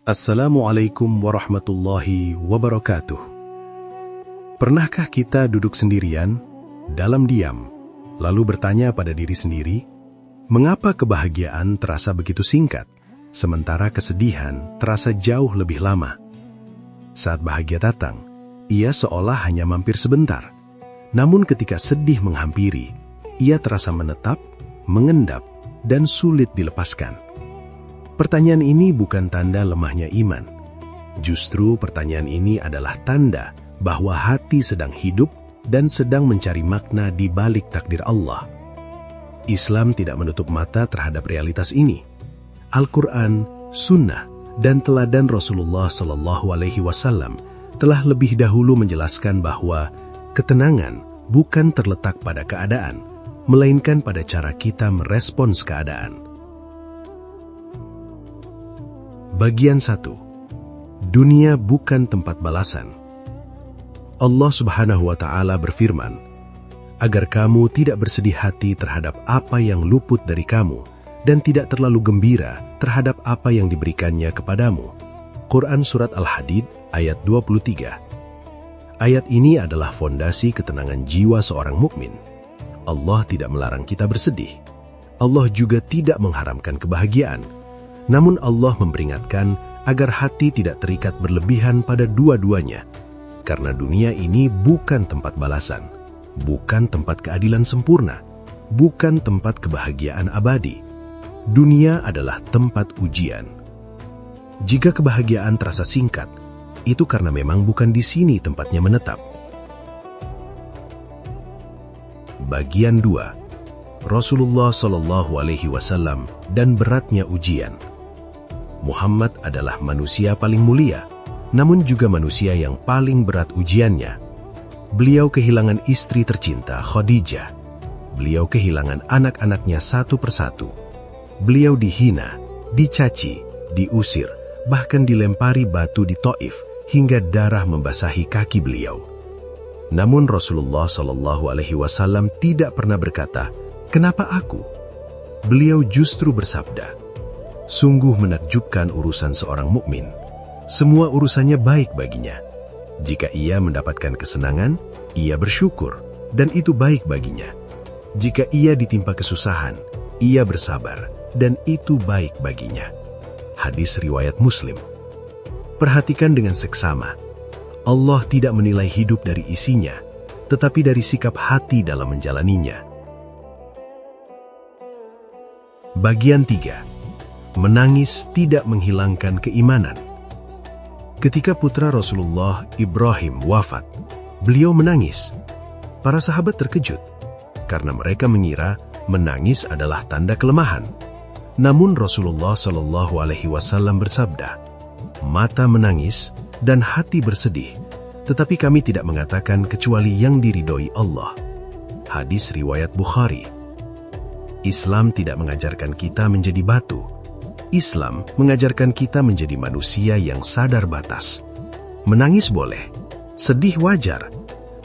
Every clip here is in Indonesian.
Assalamualaikum warahmatullahi wabarakatuh. Pernahkah kita duduk sendirian, dalam diam, lalu bertanya pada diri sendiri, mengapa kebahagiaan terasa begitu singkat, sementara kesedihan terasa jauh lebih lama? Saat bahagia datang, ia seolah hanya mampir sebentar. Namun ketika sedih menghampiri, ia terasa menetap, mengendap, dan sulit dilepaskan. Pertanyaan ini bukan tanda lemahnya iman. Justru pertanyaan ini adalah tanda bahwa hati sedang hidup dan sedang mencari makna di balik takdir Allah. Islam tidak menutup mata terhadap realitas ini. Al-Quran, Sunnah, dan teladan Rasulullah SAW telah lebih dahulu menjelaskan bahwa ketenangan bukan terletak pada keadaan, melainkan pada cara kita merespons keadaan. Bagian 1. Dunia bukan tempat balasan. Allah Subhanahu wa Ta'ala berfirman, agar kamu tidak bersedih hati terhadap apa yang luput dari kamu dan tidak terlalu gembira terhadap apa yang diberikannya kepadamu. Quran Surat Al-Hadid ayat 23. Ayat ini adalah fondasi ketenangan jiwa seorang mukmin. Allah tidak melarang kita bersedih. Allah juga tidak mengharamkan kebahagiaan. Namun Allah memperingatkan agar hati tidak terikat berlebihan pada dua-duanya. Karena dunia ini bukan tempat balasan, bukan tempat keadilan sempurna, bukan tempat kebahagiaan abadi. Dunia adalah tempat ujian. Jika kebahagiaan terasa singkat, itu karena memang bukan di sini tempatnya menetap. Bagian 2. Rasulullah SAW dan beratnya ujian. Muhammad adalah manusia paling mulia, namun juga manusia yang paling berat ujiannya. Beliau kehilangan istri tercinta Khadijah. Beliau kehilangan anak-anaknya satu persatu. Beliau dihina, dicaci, diusir, bahkan dilempari batu di Taif hingga darah membasahi kaki beliau. Namun Rasulullah SAW tidak pernah berkata, "Kenapa aku?" Beliau justru bersabda, sungguh menakjubkan urusan seorang mukmin. Semua urusannya baik baginya. Jika ia mendapatkan kesenangan, ia bersyukur, dan itu baik baginya. Jika ia ditimpa kesusahan, ia bersabar, dan itu baik baginya. Hadis riwayat Muslim. Perhatikan dengan seksama. Allah tidak menilai hidup dari isinya, tetapi dari sikap hati dalam menjalaninya. Bagian 3. Menangis tidak menghilangkan keimanan. Ketika putra Rasulullah Ibrahim wafat, beliau menangis. Para sahabat terkejut, karena mereka mengira menangis adalah tanda kelemahan. Namun Rasulullah SAW bersabda, mata menangis dan hati bersedih, tetapi kami tidak mengatakan kecuali yang diridhoi Allah. Hadis riwayat Bukhari. Islam tidak mengajarkan kita menjadi batu. Islam mengajarkan kita menjadi manusia yang sadar batas. Menangis boleh, sedih wajar,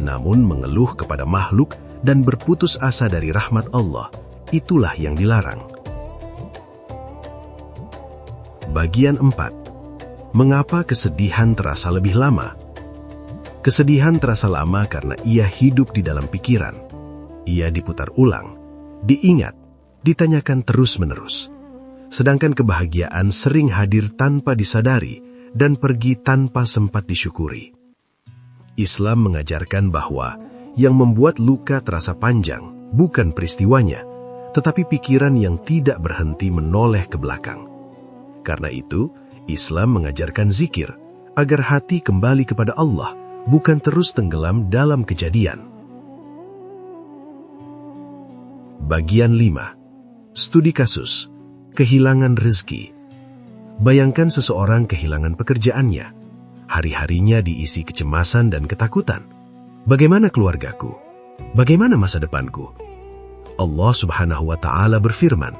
namun mengeluh kepada makhluk dan berputus asa dari rahmat Allah, itulah yang dilarang. Bagian 4. Mengapa kesedihan terasa lebih lama? Kesedihan terasa lama karena ia hidup di dalam pikiran. Ia diputar ulang, diingat, ditanyakan terus-menerus. Sedangkan kebahagiaan sering hadir tanpa disadari dan pergi tanpa sempat disyukuri. Islam mengajarkan bahwa yang membuat luka terasa panjang bukan peristiwanya, tetapi pikiran yang tidak berhenti menoleh ke belakang. Karena itu, Islam mengajarkan zikir agar hati kembali kepada Allah, bukan terus tenggelam dalam kejadian. Bagian 5. Studi kasus. Kehilangan rezeki. Bayangkan seseorang kehilangan pekerjaannya. Hari-harinya diisi kecemasan dan ketakutan. Bagaimana keluargaku? Bagaimana masa depanku? Allah Subhanahu wa Ta'ala berfirman,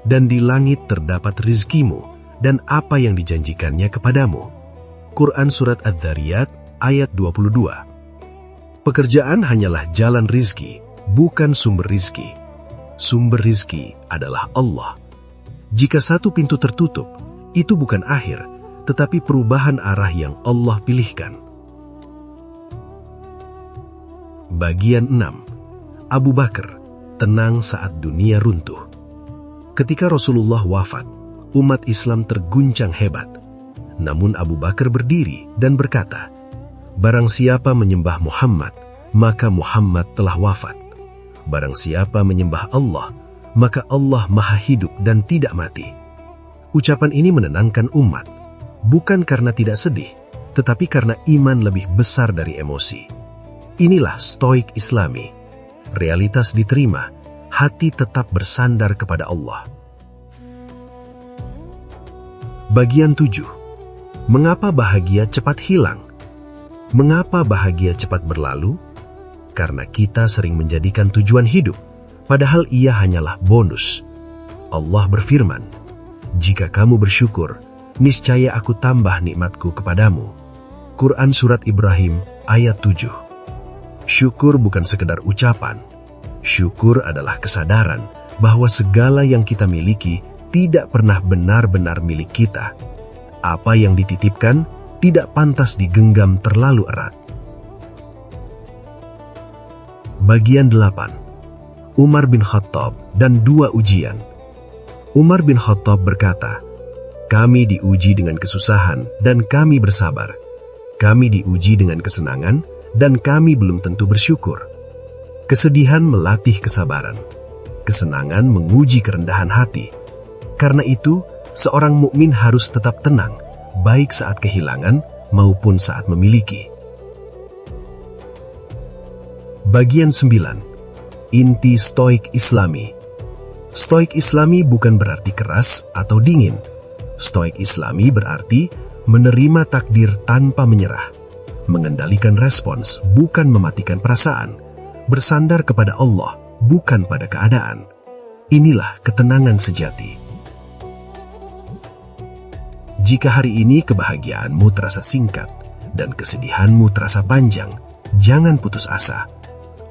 dan di langit terdapat rizkimu dan apa yang dijanjikannya kepadamu. Quran Surat Adz-Dzariyat ayat 22. Pekerjaan hanyalah jalan rizki, bukan sumber rizki. Sumber rizki adalah Allah. Jika satu pintu tertutup, itu bukan akhir, tetapi perubahan arah yang Allah pilihkan. Bagian 6. Abu Bakar, tenang saat dunia runtuh. Ketika Rasulullah wafat, umat Islam terguncang hebat. Namun Abu Bakar berdiri dan berkata, "Barang siapa menyembah Muhammad, maka Muhammad telah wafat. Barang siapa menyembah Allah, maka Allah maha hidup dan tidak mati." Ucapan ini menenangkan umat, bukan karena tidak sedih, tetapi karena iman lebih besar dari emosi. Inilah stoik Islami. Realitas diterima, hati tetap bersandar kepada Allah. Bagian 7. Mengapa bahagia cepat hilang? Mengapa bahagia cepat berlalu? Karena kita sering menjadikan tujuan hidup, padahal ia hanyalah bonus. Allah berfirman, "Jika kamu bersyukur, niscaya aku tambah nikmatku kepadamu." Quran Surat Ibrahim ayat 7. Syukur bukan sekedar ucapan. Syukur adalah kesadaran bahwa segala yang kita miliki tidak pernah benar-benar milik kita. Apa yang dititipkan tidak pantas digenggam terlalu erat. Bagian 8. Umar bin Khattab dan 2 ujian. Umar bin Khattab berkata, "Kami diuji dengan kesusahan dan kami bersabar. Kami diuji dengan kesenangan dan kami belum tentu bersyukur." Kesedihan melatih kesabaran. Kesenangan menguji kerendahan hati. Karena itu, seorang mukmin harus tetap tenang, baik saat kehilangan maupun saat memiliki. Bagian 9. Inti stoik Islami. Stoik Islami bukan berarti keras atau dingin. Stoik Islami berarti menerima takdir tanpa menyerah, mengendalikan respons bukan mematikan perasaan, bersandar kepada Allah bukan pada keadaan. Inilah ketenangan sejati. Jika hari ini kebahagiaanmu terasa singkat dan kesedihanmu terasa panjang, jangan putus asa.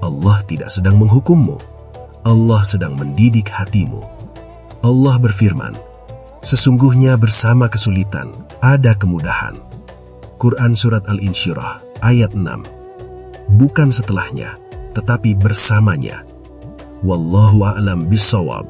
Allah tidak sedang menghukummu. Allah sedang mendidik hatimu. Allah berfirman, "Sesungguhnya bersama kesulitan ada kemudahan." Quran Surat Al-Insyirah ayat 6. Bukan setelahnya, tetapi bersamanya. Wallahu a'lam bissawab.